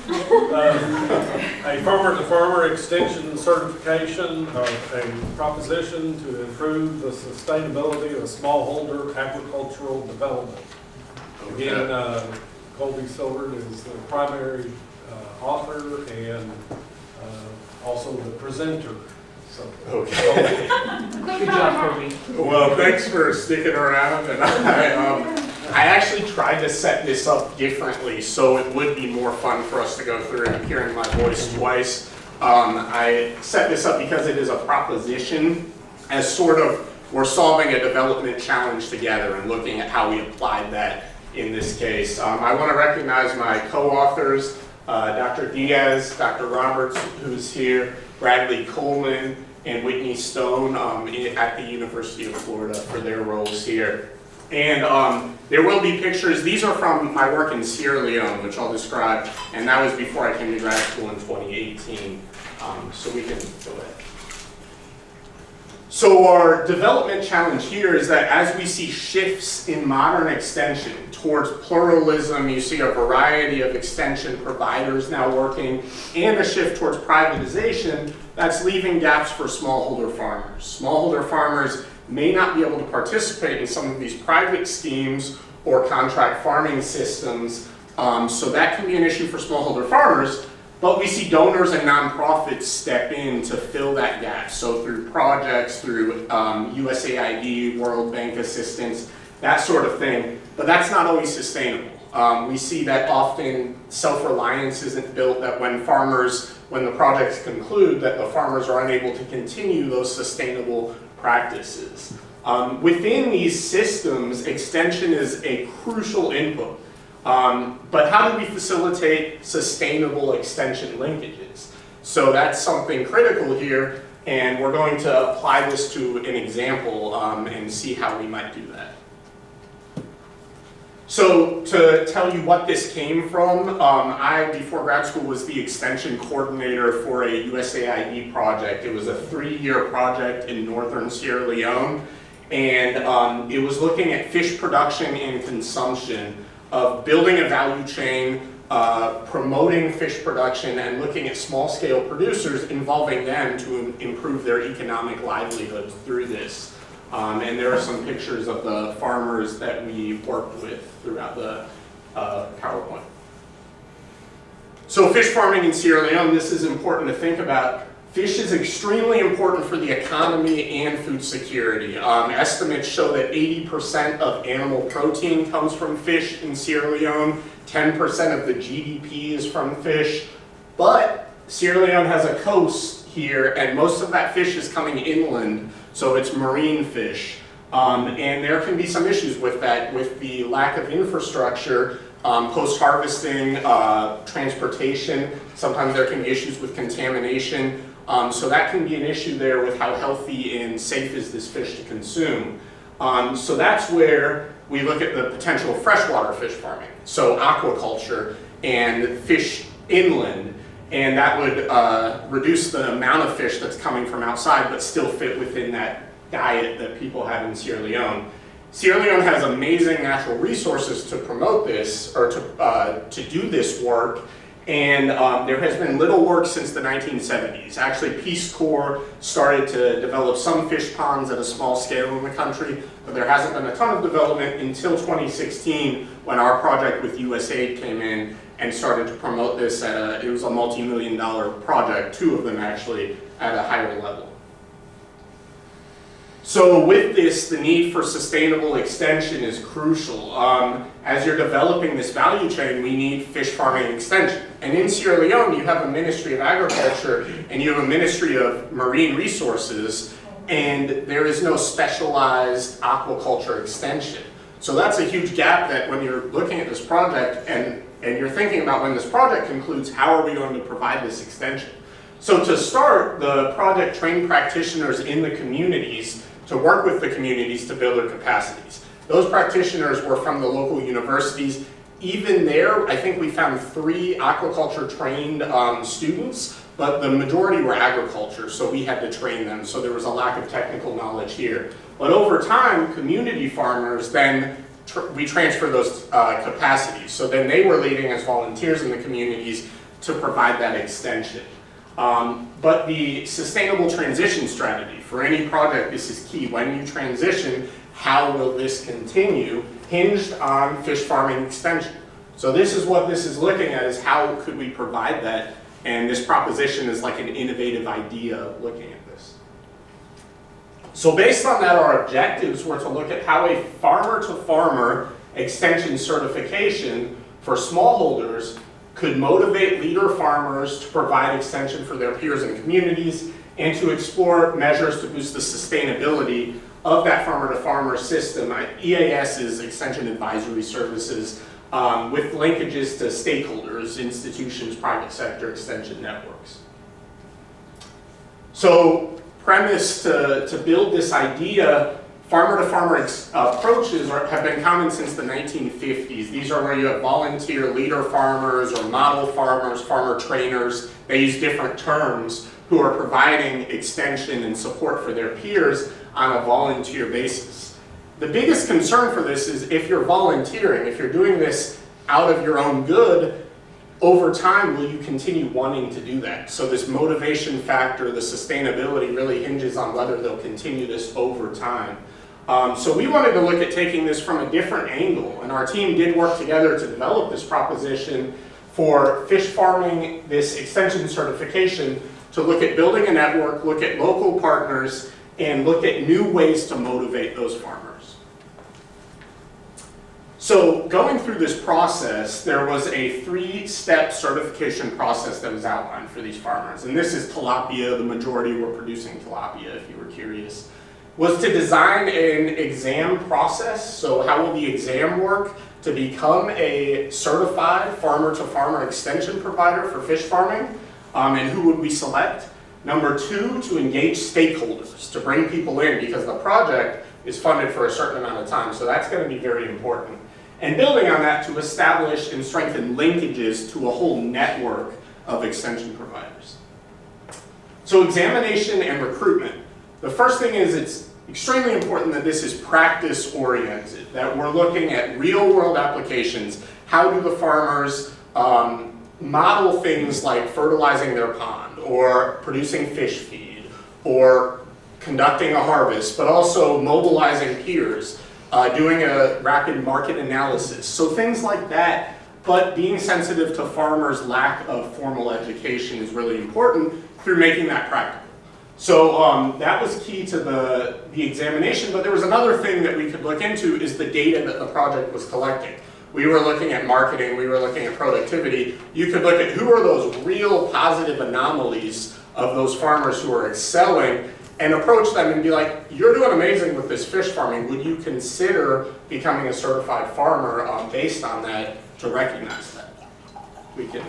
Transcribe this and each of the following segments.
A farmer-to-farmer extension certification of a proposition to improve the sustainability of smallholder agricultural development. Again, Colby Silvert is the primary author and also the presenter. So, okay. Good job, Colby. Well, thanks for sticking around. And I actually tried to set this up differently so it would be more fun for us to go through and hearing my voice twice. I set this up because it is a proposition as sort of we're solving a development challenge together and looking at how we applied that in this case. I want to recognize my co-authors, Dr. Diaz, Dr. Roberts, who's here, Bradley Coleman, and Whitney Stone at the University of Florida for their roles here. And there will be pictures. These are from my work in Sierra Leone, which I'll describe, and that was before I came to grad school in 2018. So we can go ahead. So our development challenge here is that as we see shifts in modern extension towards pluralism, you see a variety of extension providers now working, and a shift towards privatization, that's leaving gaps for smallholder farmers. Smallholder farmers may not be able to participate in some of these private schemes or contract farming systems, so that can be an issue for smallholder farmers. But we see donors and nonprofits step in to fill that gap. So through projects, through USAID, World Bank assistance, that sort of thing. But that's not always sustainable. We see that often self-reliance isn't built, that when the projects conclude, that the farmers are unable to continue those sustainable practices. Within these systems, extension is a crucial input. But how do we facilitate sustainable extension linkages? So that's something critical here, and we're going to apply this to an example and see how we might do that. So to tell you what this came from, I, before grad school, was the extension coordinator for a USAID project. It was a 3-year project in northern Sierra Leone, and it was looking at fish production and consumption, of building a value chain, promoting fish production, and looking at small-scale producers, involving them to improve their economic livelihoods through this. And there are some pictures of the farmers that we worked with throughout the PowerPoint. So fish farming in Sierra Leone, this is important to think about. Fish is extremely important for the economy and food security. Estimates show that 80% of animal protein comes from fish in Sierra Leone, 10% of the GDP is from fish, but Sierra Leone has a coast here, and most of that fish is coming inland, so it's marine fish. And there can be some issues with that, with the lack of infrastructure, post-harvesting, transportation. Sometimes there can be issues with contamination. So that can be an issue there with how healthy and safe is this fish to consume. So that's where we look at the potential of freshwater fish farming, so aquaculture and fish inland, and that would reduce the amount of fish that's coming from outside but still fit within that diet that people have in Sierra Leone. Sierra Leone has amazing natural resources to promote this, or to do this work. And there has been little work since the 1970s. Actually, Peace Corps started to develop some fish ponds at a small scale in the country, but there hasn't been a ton of development until 2016, when our project with USAID came in and started to promote this it was a multi-million-dollar project, 2 of them actually, at a higher level. So with this, the need for sustainable extension is crucial. As you're developing this value chain, we need fish farming extension. And in Sierra Leone, you have a Ministry of Agriculture and you have a Ministry of Marine Resources, and there is no specialized aquaculture extension. So that's a huge gap that when you're looking at this project and you're thinking about when this project concludes, how are we going to provide this extension? So to start, the project trained practitioners in the communities to work with the communities to build their capacities. Those practitioners were from the local universities. Even there, I think we found 3 aquaculture trained students, but the majority were agriculture, so we had to train them, so there was a lack of technical knowledge here. But over time, community farmers, then we transferred those capacities. So then they were leading as volunteers in the communities to provide that extension. But the sustainable transition strategy, for any project, this is key. When you transition, how will this continue, hinged on fish farming extension. So this is what this is looking at, is how could we provide that, and this proposition is like an innovative idea looking at this. So based on that, our objectives were to look at how a farmer-to-farmer extension certification for smallholders could motivate leader farmers to provide extension for their peers and communities, and to explore measures to boost the sustainability of that farmer-to-farmer system. EAS is Extension Advisory Services, with linkages to stakeholders, institutions, private sector extension networks. So, premise to build this idea, farmer-to-farmer approaches have been common since the 1950s. These are where you have volunteer leader farmers or model farmers, farmer trainers. They use different terms, who are providing extension and support for their peers on a volunteer basis. The biggest concern for this is if you're volunteering, if you're doing this out of your own good, over time, will you continue wanting to do that? So this motivation factor, the sustainability, really hinges on whether they'll continue this over time. So we wanted to look at taking this from a different angle, and our team did work together to develop this proposition for fish farming, this extension certification, to look at building a network, look at local partners, and look at new ways to motivate those farmers. So going through this process, there was a 3-step certification process that was outlined for these farmers. And this is tilapia. The majority were producing tilapia, if you were curious. Was to design an exam process. So how will the exam work to become a certified farmer-to-farmer extension provider for fish farming? And who would we select? Number 2, to engage stakeholders, to bring people in, because the project is funded for a certain amount of time. So that's going to be very important. And building on that, to establish and strengthen linkages to a whole network of extension providers. So examination and recruitment. The first thing is it's extremely important that this is practice oriented, that we're looking at real world applications. How do the farmers model things like fertilizing their pond, or producing fish feed, or conducting a harvest, but also mobilizing peers, doing a rapid market analysis. So things like that, but being sensitive to farmers' lack of formal education is really important through making that practical. So that was key to the examination, but there was another thing that we could look into, is the data that the project was collecting. We were looking at marketing, we were looking at productivity. You could look at who are those real positive anomalies of those farmers who are excelling, and approach them and be like, you're doing amazing with this fish farming. Would you consider becoming a certified farmer based on that, to recognize that? We can.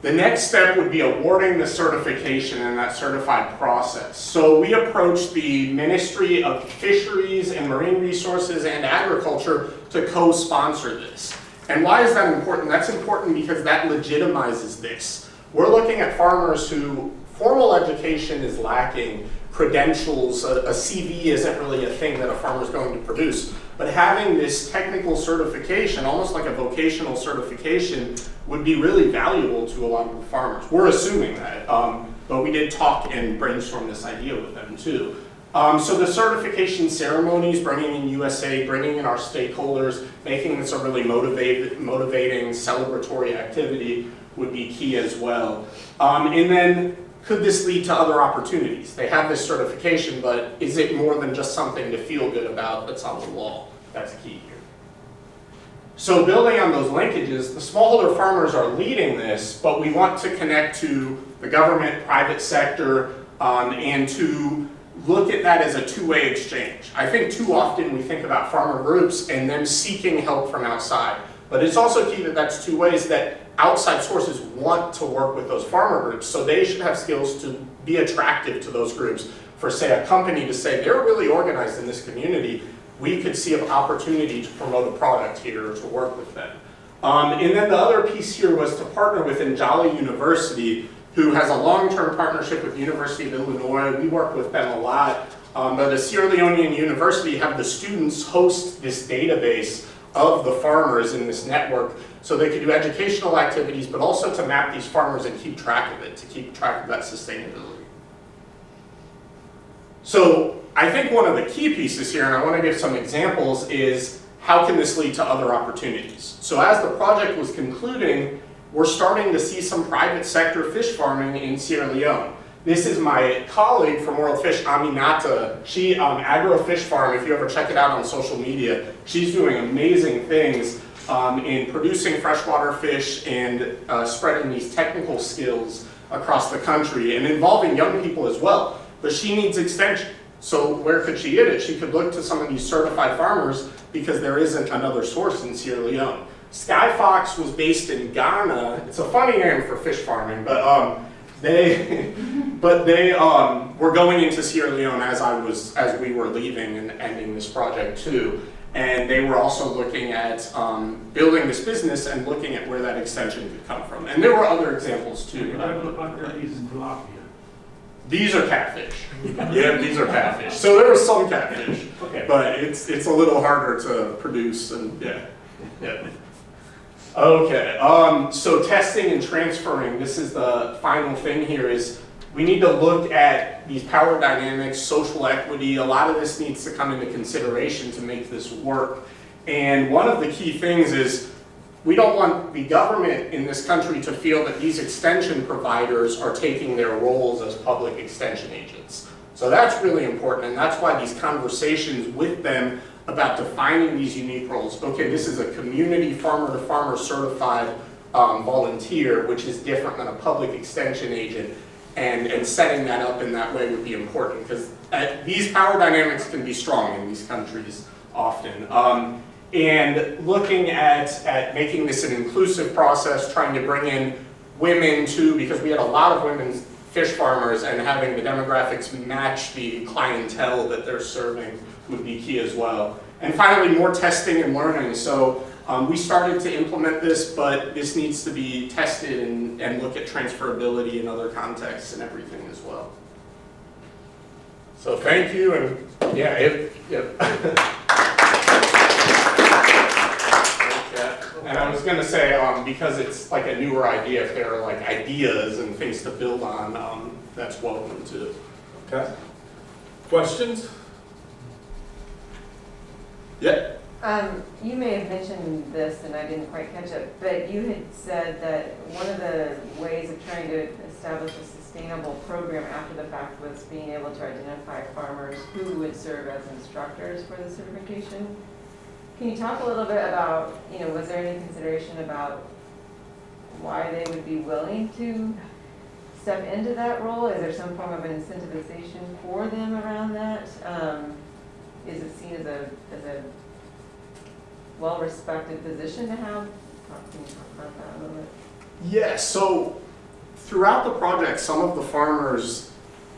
The next step would be awarding the certification and that certified process. So we approached the Ministry of Fisheries and Marine Resources and Agriculture to co-sponsor this. And why is that important? That's important because that legitimizes this. We're looking at farmers who formal education is lacking, credentials, a CV isn't really a thing that a farmer is going to produce. But having this technical certification, almost like a vocational certification, would be really valuable to a lot of the farmers. We're assuming that, but we did talk and brainstorm this idea with them too. So the certification ceremonies, bringing in USA, bringing in our stakeholders, making this a really motivating, celebratory activity would be key as well. And then, could this lead to other opportunities? They have this certification, but is it more than just something to feel good about that's on the wall? That's key here. So building on those linkages, the smallholder farmers are leading this, but we want to connect to the government, private sector, and to look at that as a two-way exchange. I think too often we think about farmer groups and them seeking help from outside. But it's also key that that's two ways, that outside sources want to work with those farmer groups, so they should have skills to be attractive to those groups. For, say, a company to say, they're really organized in this community, we could see an opportunity to promote a product here, or to work with them. And then the other piece here was to partner with Njali University, who has a long-term partnership with the University of Illinois. We work with them a lot But the Sierra Leonean University have the students host this database of the farmers in this network so they could do educational activities, but also to map these farmers and keep track of it, to keep track of that sustainability. So I think one of the key pieces here, and I want to give some examples, is how can this lead to other opportunities? So as the project was concluding, we're starting to see some private sector fish farming in Sierra Leone. This is my colleague from World Fish, Aminata. She, Agro Fish Farm, if you ever check it out on social media, she's doing amazing things in producing freshwater fish and spreading these technical skills across the country and involving young people as well. But she needs extension. So where could she get it? She could look to some of these certified farmers because there isn't another source in Sierra Leone. Sky Fox was based in Ghana. It's a funny name for fish farming, but they were going into Sierra Leone as we were leaving and ending this project too. And they were also looking at building this business and looking at where that extension could come from. And there were other examples too. It doesn't look like they're using tilapia. These are catfish. Yeah, these are catfish. So there was some catfish, Okay. but it's a little harder to produce and yeah. Okay, so testing and transferring, this is the final thing here, is we need to look at these power dynamics, social equity. A lot of this needs to come into consideration to make this work. And one of the key things is we don't want the government in this country to feel that these extension providers are taking their roles as public extension agents. So that's really important, and that's why these conversations with them about defining these unique roles. Okay, this is a community farmer-to-farmer certified volunteer, which is different than a public extension agent, and setting that up in that way would be important, because these power dynamics can be strong in these countries often. And looking at making this an inclusive process, trying to bring in women too, because we had a lot of women fish farmers, and having the demographics match the clientele that they're serving would be key as well. And finally, more testing and learning. So we started to implement this, but this needs to be tested and look at transferability in other contexts and everything as well. So thank you, and yeah, And I was going to say, because it's like a newer idea, if there are like ideas and things to build on, that's welcome too. Okay. Questions? Yeah. You may have mentioned this and I didn't quite catch it, but you had said that one of the ways of trying to establish a sustainable program after the fact was being able to identify farmers who would serve as instructors for the certification. Can you talk a little bit about, was there any consideration about why they would be willing to step into that role? Is there some form of an incentivization for them around that? Is it seen as a well-respected position to have? Can you talk about that a little bit? Yeah, so throughout the project, some of the farmers,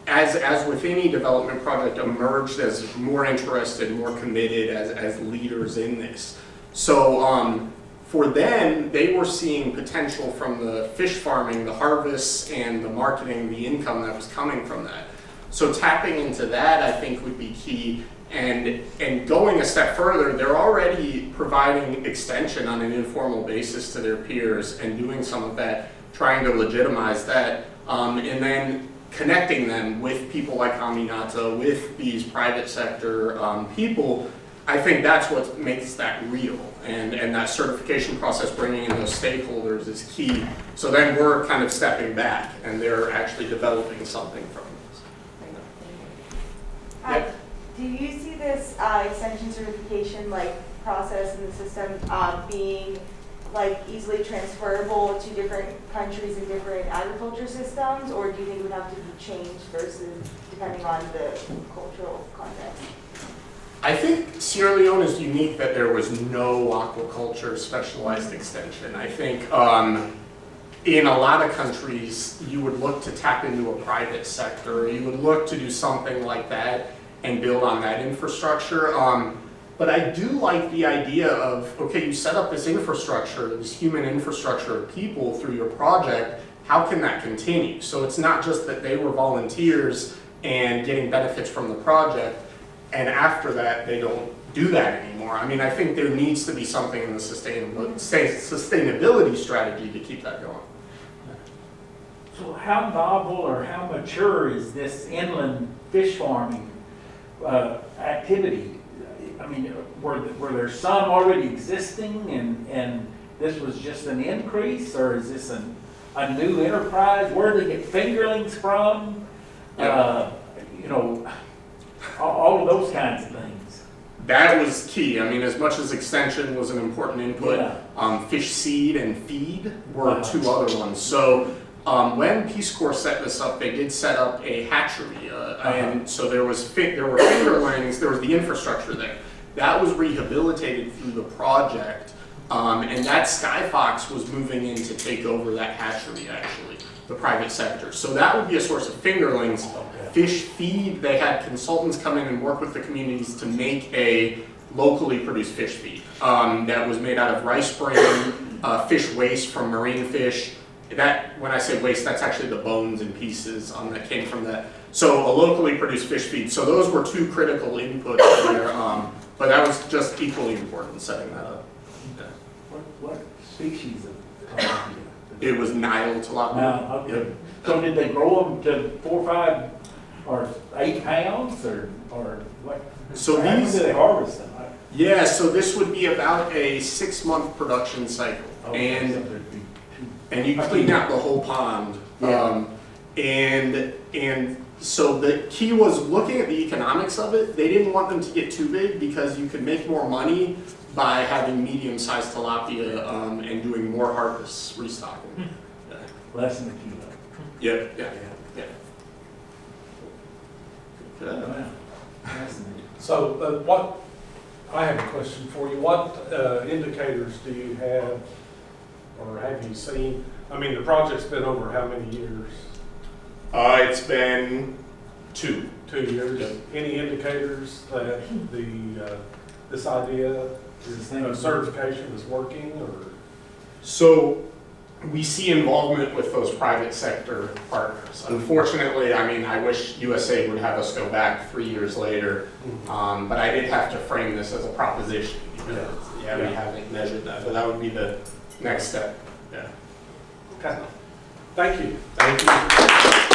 as with any development project, emerged as more interested, more committed as leaders in this. So for them, they were seeing potential from the fish farming, the harvests, and the marketing, the income that was coming from that. So tapping into that, I think, would be key. And going a step further, they're already providing extension on an informal basis to their peers and doing some of that, trying to legitimize that, and then connecting them with people like Aminata, with these private sector people. I think that's what makes that real, and that certification process, bringing in those stakeholders, is key. So then we're kind of stepping back, and they're actually developing something from this. Yeah. Do you see this extension certification process in the system being easily transferable to different countries and different agriculture systems, or do you think it would have to be changed versus depending on the cultural context? I think Sierra Leone is unique that there was no aquaculture specialized extension. I think in a lot of countries, you would look to tap into a private sector. You would look to do something like that and build on that infrastructure. But I do like the idea of, okay, you set up this infrastructure, this human infrastructure of people through your project, how can that continue? So it's not just that they were volunteers and getting benefits from the project, and after that, they don't do that anymore. I mean, I think there needs to be something in the sustainability strategy to keep that going. So how novel or how mature is this inland fish farming activity? I mean, were there some already existing and this was just an increase, or is this a new enterprise? Where do they get fingerlings from? You know, all of those kinds of things. That was key. I mean, as much as extension was an important input, fish seed and feed were two other ones. So when Peace Corps set this up, they did set up a hatchery, and so there were fingerlings. There was the infrastructure there. That was rehabilitated through the project, and that Skyfox was moving in to take over that hatchery, actually, the private sector. So that would be a source of fingerlings. Fish feed, they had consultants come in and work with the communities to make a locally produced fish feed that was made out of rice bran, fish waste from marine fish. That, when I say waste, that's actually the bones and pieces that came from that. So a locally produced fish feed. So those were two critical inputs there, but that was just equally important, setting that up. What species of tilapia? It was Nile tilapia. Okay. Yep. So did they grow them to 4, 5, or 8 pounds, or what? So How these, do they harvest them? yeah, so this would be about a 6-month production cycle. Okay, so there'd be And you clean out the whole pond. Yeah. And so the key was looking at the economics of it. They didn't want them to get too big because you could make more money by having medium-sized tilapia and doing more harvests, restocking. less than a kilo. Yeah. Wow. Fascinating. So what, I have a question for you. What indicators do you have or have you seen? I mean, the project's been over how many years? It's been 2. 2 years. Yep. Any indicators that this idea of certification is working, or? So we see involvement with those private sector partners. Unfortunately, I mean, I wish USA would have us go back 3 years later, but I did have to frame this as a proposition because we haven't measured that, but that would be the next step. Yeah. Okay. Thank you. Thank you.